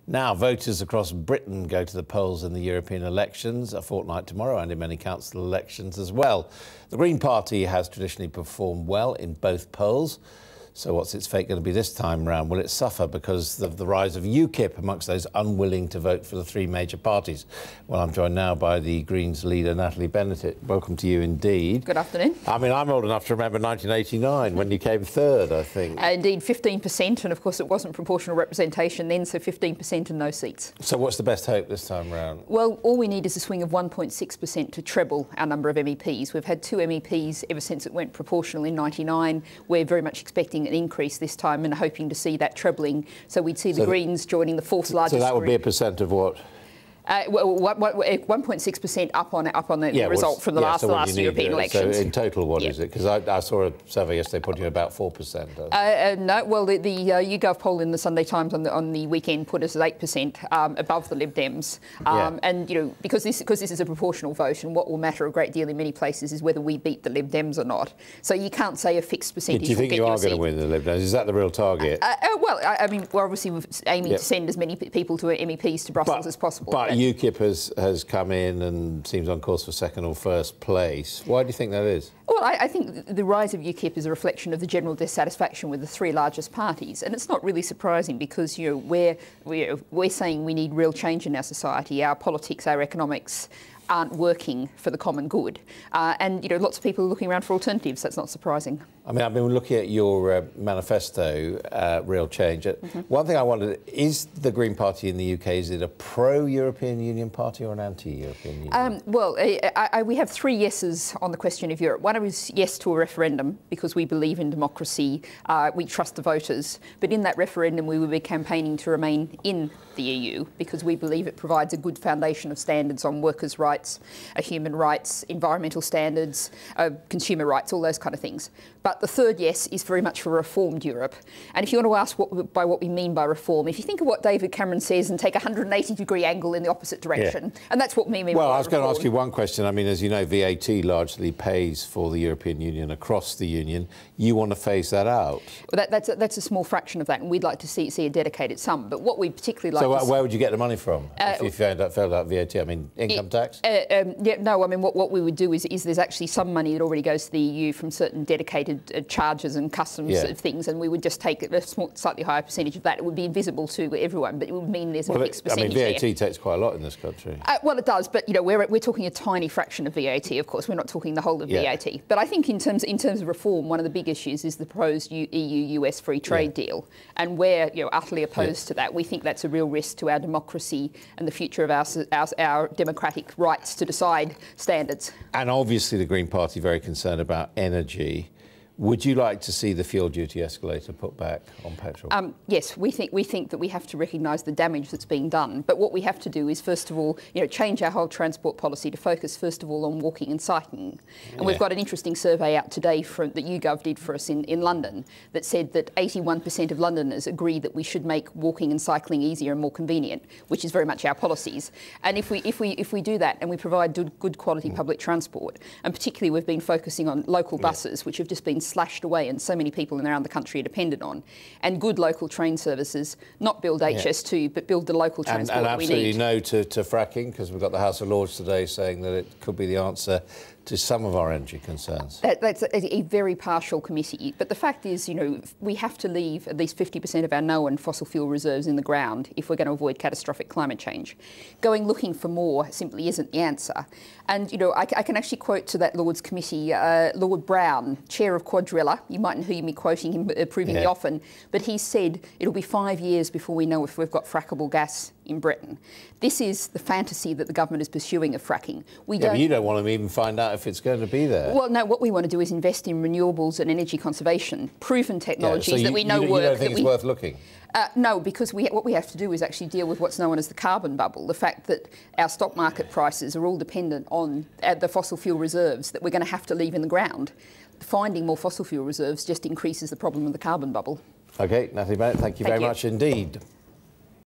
Now, voters across Britain go to the polls in the European elections, a fortnight tomorrow, and in many council elections as well. The Green Party has traditionally performed well in both polls. So what's its fate going to be this time round? Will it suffer because of the rise of UKIP amongst those unwilling to vote for the three major parties? Well, I'm joined now by the Greens leader, Natalie Bennett. Welcome to you indeed. Good afternoon. I mean, I'm old enough to remember 1989 when you came third, I think. Indeed, 15%, and of course it wasn't proportional representation then, so 15% and no seats. So what's the best hope this time round? Well, all we need is a swing of 1.6% to treble our number of MEPs. We've had two MEPs ever since it went proportional in 99. We're very much expecting an increase this time and hoping to see that trebling. So we'd see the Greens joining the fourth largest. So that would group. be a percent of what? 1.6% up on the result from the last European elections. So in total, what is it? Because I saw a survey yesterday putting about 4%. No, well, the YouGov poll in the Sunday Times on the weekend put us at 8% above the Lib Dems, and because this is a proportional vote, and what will matter a great deal in many places is whether we beat the Lib Dems or not. So you can't say a fixed percentage. Do you think you are going to win the Lib Dems? Is that the real target? Well, I mean, we're obviously aiming to send as many people to MEPs to Brussels as possible. But UKIP has come in and seems on course for second or first place. Why do you think that is? Well, I think the rise of UKIP is a reflection of the general dissatisfaction with the three largest parties, and it's not really surprising because we're saying we need real change in our society. Our politics, our economics aren't working for the common good, and lots of people are looking around for alternatives. That's not surprising. I mean, I've been looking at your manifesto, Real Change. One thing I wondered, is the Green Party in the UK, is it a pro-European Union party or an anti-European Union? Well, we have three yeses on the question of Europe. One is yes to a referendum because we believe in democracy, we trust the voters, but in that referendum we will be campaigning to remain in the EU because we believe it provides a good foundation of standards on workers' rights, human rights, environmental standards, consumer rights, all those kind of things. But the third yes is very much for reformed Europe. And if you want to ask what we mean by reform, if you think of what David Cameron says and take a 180-degree angle in the opposite direction, and that's what we mean by reform. Well, I was going to ask you one question. I mean, as you know, VAT largely pays for the European Union across the Union. You want to phase that out? Well, that's a small fraction of that, and we'd like to see a dedicated sum. But what we particularly like So where would you get the money from if you found out VAT? I mean, income tax? No, I mean, what we would do is there's actually some money that already goes to the EU from certain dedicated charges and customs things, and we would just take a slightly higher percentage of that. It would be invisible to everyone, but it would mean there's a fixed percentage. I mean, VAT takes quite a lot in this country. Well, it does, but we're talking a tiny fraction of VAT. Of course, we're not talking the whole of VAT. But I think in terms of reform, one of the big issues is the proposed EU-US free trade deal, and we're utterly opposed to that. We think that's a real risk to our democracy and the future of our democratic rights to decide standards. And obviously the Green Party very concerned about energy. Would you like to see the fuel duty escalator put back on petrol? Yes, we think that we have to recognise the damage that's being done. But what we have to do is, first of all, change our whole transport policy to focus, first of all, on walking and cycling. And we've got an interesting survey out today that YouGov did for us in London that said that 81% of Londoners agree that we should make walking and cycling easier and more convenient, which is very much our policies. And if we do that and we provide good quality public transport, and particularly we've been focusing on local buses, which have just been slashed away and so many people around the country are dependent on, and good local train services, not build HS2 but build the local transport and that we need. absolutely no to fracking, because we've got the House of Lords today saying that it could be the answer to some of our energy concerns. That's a very partial committee, but the fact is, we have to leave at least 50% of our known fossil fuel reserves in the ground if we're going to avoid catastrophic climate change. Going looking for more simply isn't the answer. And, I can actually quote to that Lords committee, Lord Brown, chair of Quadrilla. You mightn't hear me quoting him approvingly often, but he said it'll be 5 years before we know if we've got frackable gas in Britain. This is the fantasy that the government is pursuing of fracking. But you don't want to even find out if it's going to be there. Well, no, what we want to do is invest in renewables and energy conservation, proven technologies that we know work. You don't think it's worth looking? No, because what we have to do is actually deal with what's known as the carbon bubble, the fact that our stock market prices are all dependent on the fossil fuel reserves that we're going to have to leave in the ground. Finding more fossil fuel reserves just increases the problem of the carbon bubble. OK, Natalie Bennett, thank you very much indeed.